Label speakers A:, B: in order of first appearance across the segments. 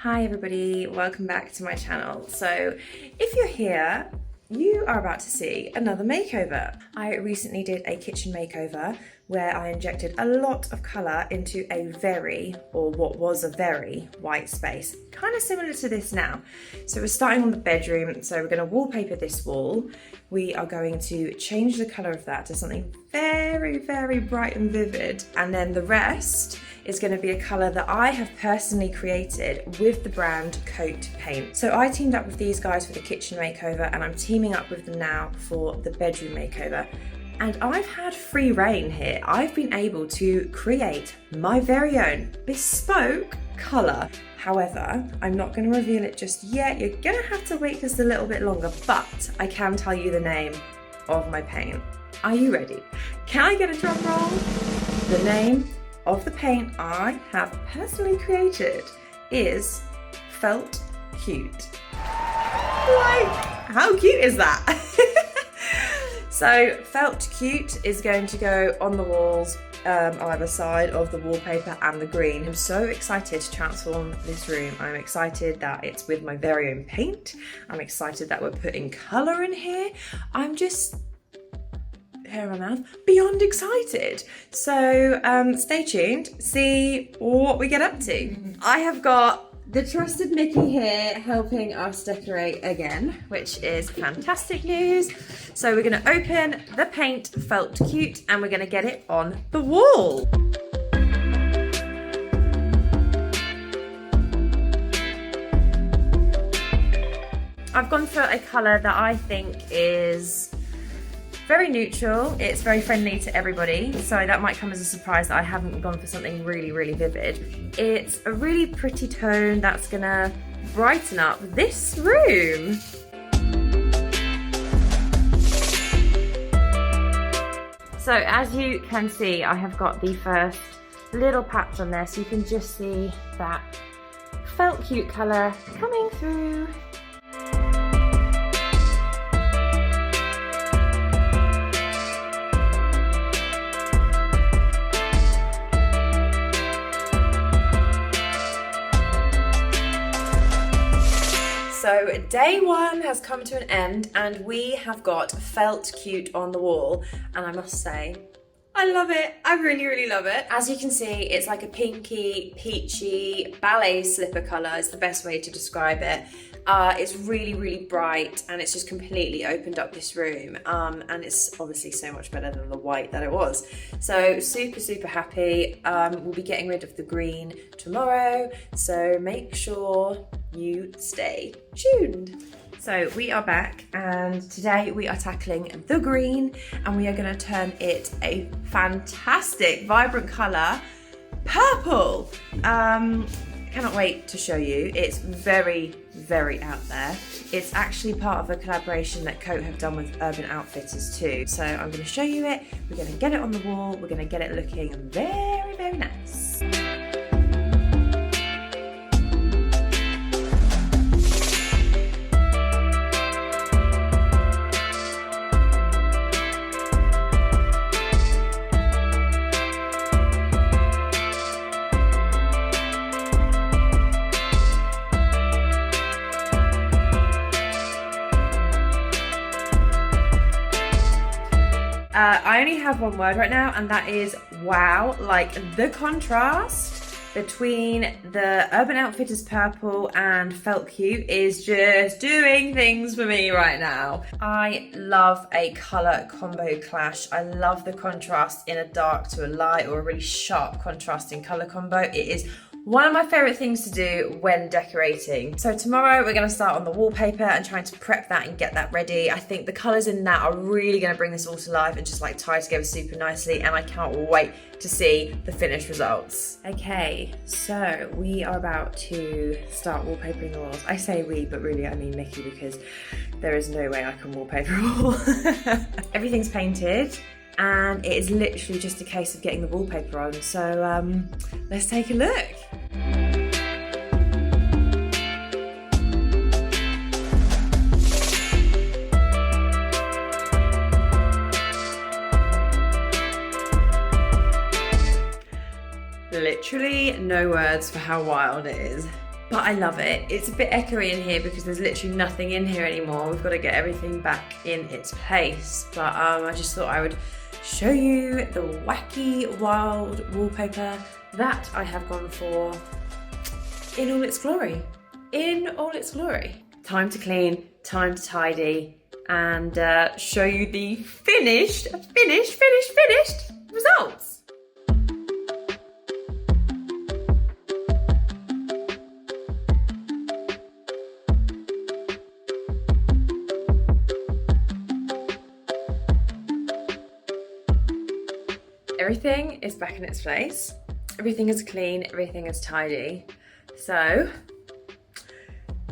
A: Hi everybody, welcome back to my channel. So if you're here, you are about to see another makeover. I recently did a kitchen makeover where I injected a lot of colour into a very, or what was a very, white space. Kind of similar to this now. So we're starting on the bedroom, so we're going to wallpaper this wall. We are going to change the colour of that to something very, very bright and vivid. And then the rest is going to be a colour that I have personally created with the brand Coat Paint. So I teamed up with these guys for the kitchen makeover and I'm teaming up with them now for the bedroom makeover. And I've had free reign here. I've been able to create my very own bespoke colour. However, I'm not going to reveal it just yet. You're going to have to wait just a little bit longer, but I can tell you the name of my paint. Are you ready? Can I get a drum roll? The name of the paint I have personally created is Felt Cute. Like, how cute is that? So Felt Cute is going to go on the walls either side of the wallpaper and the green. I'm so excited to transform this room. I'm excited that it's with my very own paint. I'm excited that we're putting colour in here. I'm just, hair on mouth, beyond excited. So stay tuned, see what we get up to. I have got the trusted Mickey here helping us decorate again, which is fantastic news. So we're going to open the paint Felt Cute and we're going to get it on the wall. I've gone for a colour that I think is very neutral. It's very friendly to everybody, so that might come as a surprise that I haven't gone for something really, really vivid. It's a really pretty tone that's gonna brighten up this room. So as you can see, I have got the first little patch on there, so you can just see that Felt Cute colour coming through. So day one has come to an end and we have got Felt Cute on the wall, and I must say, I love it. I really, really love it. As you can see, it's like a pinky, peachy, ballet slipper colour is the best way to describe it. It's really, really bright and it's just completely opened up this room. And it's obviously so much better than the white that it was. So super, super happy. We'll be getting rid of the green tomorrow. So make sure you stay tuned. So we are back and today we are tackling the green and we are going to turn it a fantastic, vibrant colour, purple. Cannot wait to show you. It's very, very out there. It's actually part of a collaboration that Coat have done with Urban Outfitters too. So I'm going to show you it. We're going to get it on the wall. We're going to get it looking very, very nice. I only have one word right now and that is wow. Like the contrast between the Urban Outfitters purple and Felt Cute is just doing things for me right now. I love a colour combo clash. I love the contrast in a dark to a light or a really sharp contrasting colour combo. It is one of my favourite things to do when decorating. So tomorrow we're going to start on the wallpaper and trying to prep that and get that ready. I think the colours in that are really going to bring this all to life and just like tie together super nicely, and I can't wait to see the finished results. Okay, so we are about to start wallpapering the walls. I say we, but really I mean Mickey, because there is no way I can wallpaper a wall. Everything's painted. And it is literally just a case of getting the wallpaper on. So let's take a look. Literally no words for how wild it is. but I love it. It's a bit echoey in here because there's literally nothing in here anymore. We've got to get everything back in its place. But I just thought I would show you the wacky wild wallpaper that I have gone for in all its glory. In all its glory. Time to clean, time to tidy, and show you the finished results. Everything is back in its place. Everything is clean, everything is tidy. So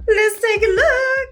A: let's take a look.